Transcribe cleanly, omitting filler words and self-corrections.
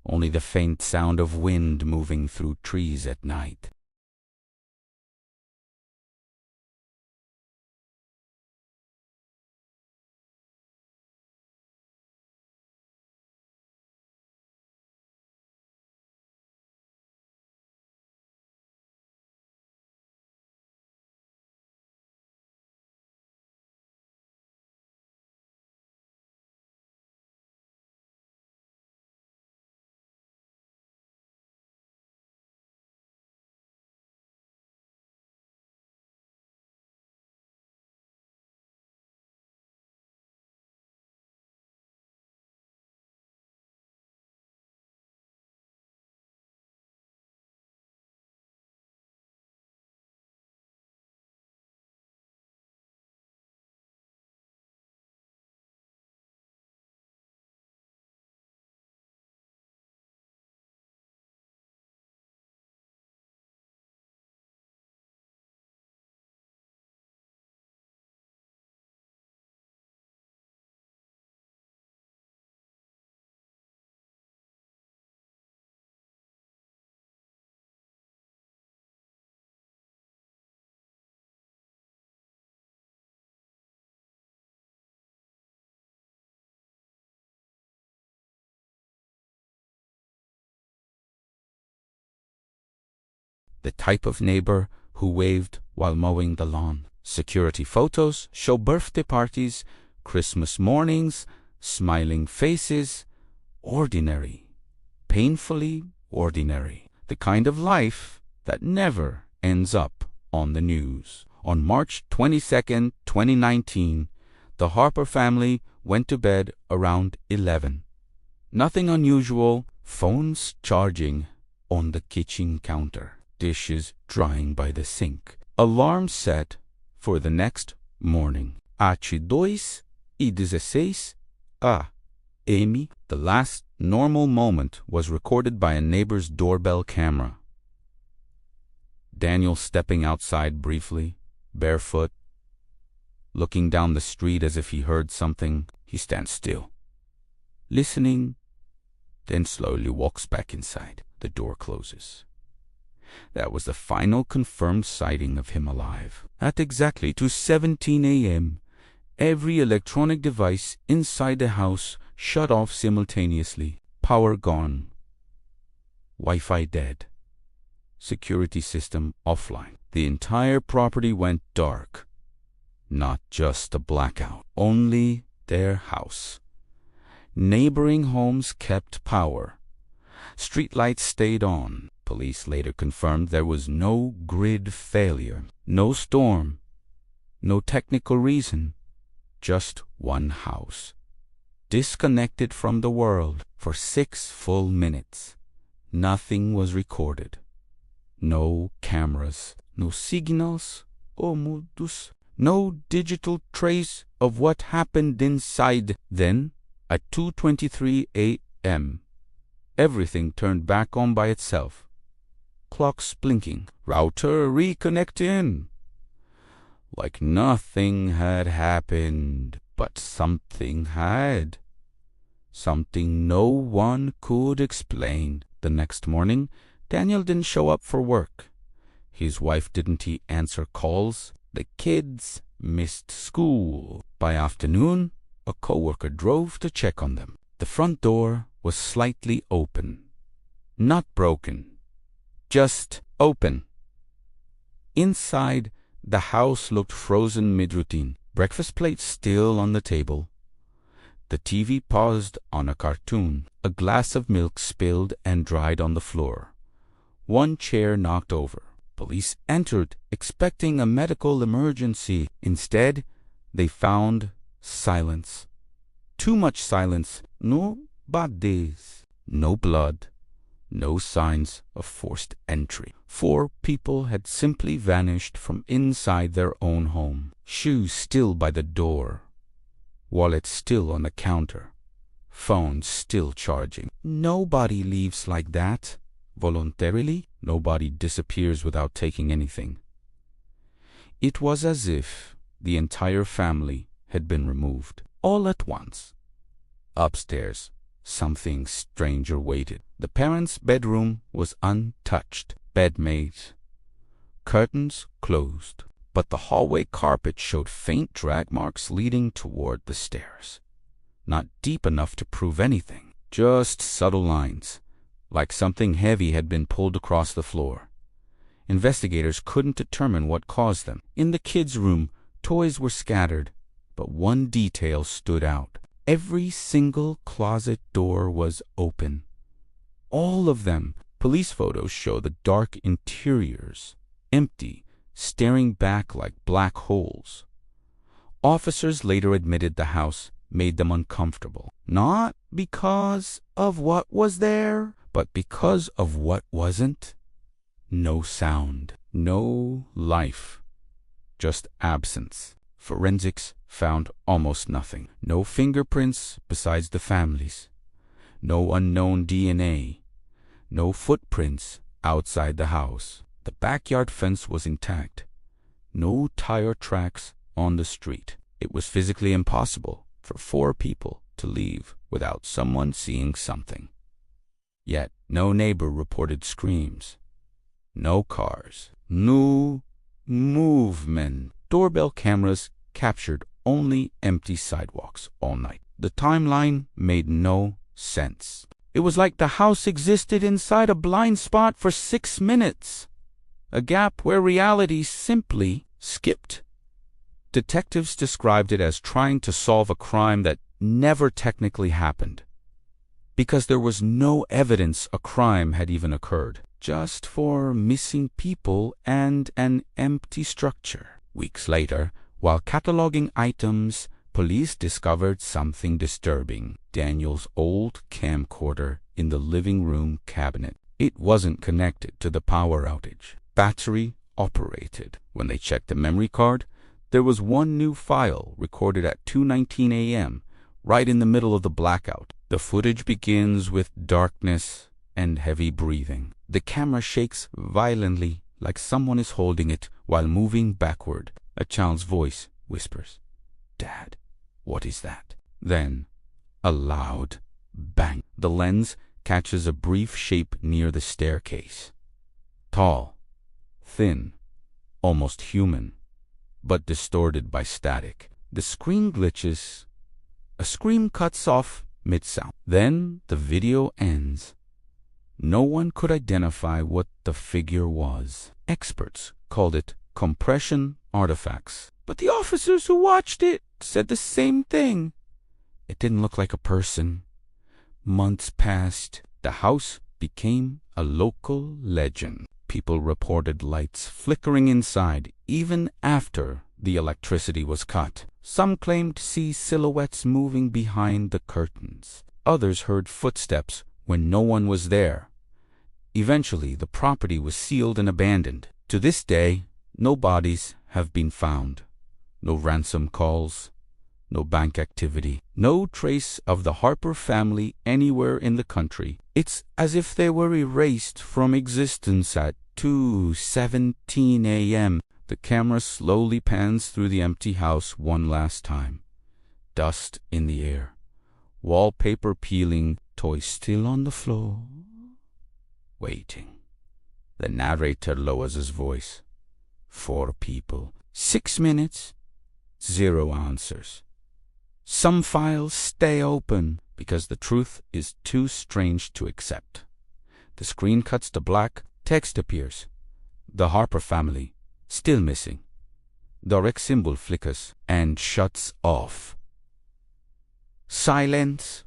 only the faint sound of wind moving through trees at night. The type of neighbor who waved while mowing the lawn. Security photos show birthday parties, Christmas mornings, smiling faces. Ordinary, painfully ordinary. The kind of life that never ends up on the news. On March 22nd, 2019, the Harper family went to bed around 11. Nothing unusual, phones charging on the kitchen counter. Dishes drying by the sink. Alarm set for the next morning. Às 2:16 a.m. The last normal moment was recorded by a neighbor's doorbell camera. Daniel stepping outside briefly, barefoot, looking down the street as if he heard something. He stands still, listening, then slowly walks back inside. The door closes. That was the final confirmed sighting of him alive. At exactly 2:17 a.m., every electronic device inside the house shut off simultaneously. Power gone. Wi-Fi dead. Security system offline. The entire property went dark. Not just a blackout. Only their house. Neighboring homes kept power. Streetlights stayed on. Police later confirmed there was no grid failure, no storm, no technical reason, just one house, disconnected from the world for 6 full minutes. Nothing was recorded. No cameras, no signals or modus, no digital trace of what happened inside. Then, at 2:23 a.m., everything turned back on by itself. Clocks blinking, router reconnecting. Like nothing had happened, but something had. Something no one could explain. The next morning, Daniel didn't show up for work. His wife didn't answer calls. The kids missed school. By afternoon, a coworker drove to check on them. The front door was slightly open. Not broken. Just open. Inside, the house looked frozen mid-routine. Breakfast plate still on the table. The TV paused on a cartoon. A glass of milk spilled and dried on the floor. One chair knocked over. Police entered, expecting a medical emergency. Instead, they found silence. Too much silence. No bodies. No blood. No signs of forced entry. 4 people had simply vanished from inside their own home. Shoes still by the door. Wallet still on the counter. Phone still charging. Nobody leaves like that, voluntarily. Nobody disappears without taking anything. It was as if the entire family had been removed, all at once. Upstairs, something stranger waited. The parents' bedroom was untouched, bed made, curtains closed, but the hallway carpet showed faint drag marks leading toward the stairs. Not deep enough to prove anything, just subtle lines, like something heavy had been pulled across the floor. Investigators couldn't determine what caused them. In the kids' room, toys were scattered, but one detail stood out. Every single closet door was open. All of them. Police photos show the dark interiors, empty, staring back like black holes. Officers later admitted the house made them uncomfortable, not because of what was there, but because of what wasn't. No sound, no life, just absence. Forensics found almost nothing. No fingerprints besides the family's. No unknown DNA. No footprints outside the house. The backyard fence was intact. No tire tracks on the street. It was physically impossible for 4 people to leave without someone seeing something. Yet no neighbor reported screams. No cars. No movement. Doorbell cameras captured only empty sidewalks all night. The timeline made no sense. It was like the house existed inside a blind spot for 6 minutes, a gap where reality simply skipped. Detectives described it as trying to solve a crime that never technically happened, because there was no evidence a crime had even occurred, just for missing people and an empty structure. Weeks later, while cataloging items, police discovered something disturbing. Daniel's old camcorder in the living room cabinet. It wasn't connected to the power outage. Battery operated. When they checked the memory card, there was one new file recorded at 2:19 a.m., right in the middle of the blackout. The footage begins with darkness and heavy breathing. The camera shakes violently, like someone is holding it while moving backward. A child's voice whispers, "Dad, what is that?" Then, a loud bang. The lens catches a brief shape near the staircase. Tall, thin, almost human, but distorted by static. The screen glitches. A scream cuts off mid-sound. Then the video ends. No one could identify what the figure was. Experts called it compression artifacts. But the officers who watched it said the same thing. It didn't look like a person. Months passed. The house became a local legend. People reported lights flickering inside even after the electricity was cut. Some claimed to see silhouettes moving behind the curtains. Others heard footsteps when no one was there. Eventually, the property was sealed and abandoned. To this day, no bodies have been found. No ransom calls. No bank activity. No trace of the Harper family anywhere in the country. It's as if they were erased from existence at 2:17 a.m. The camera slowly pans through the empty house one last time. Dust in the air. Wallpaper peeling. Toys still on the floor. Waiting. The narrator lowers his voice. 4 people. 6 minutes. 0 answers. Some files stay open because the truth is too strange to accept. The screen cuts to black. Text appears. The Harper family, still missing. The rec symbol flickers and shuts off. Silence.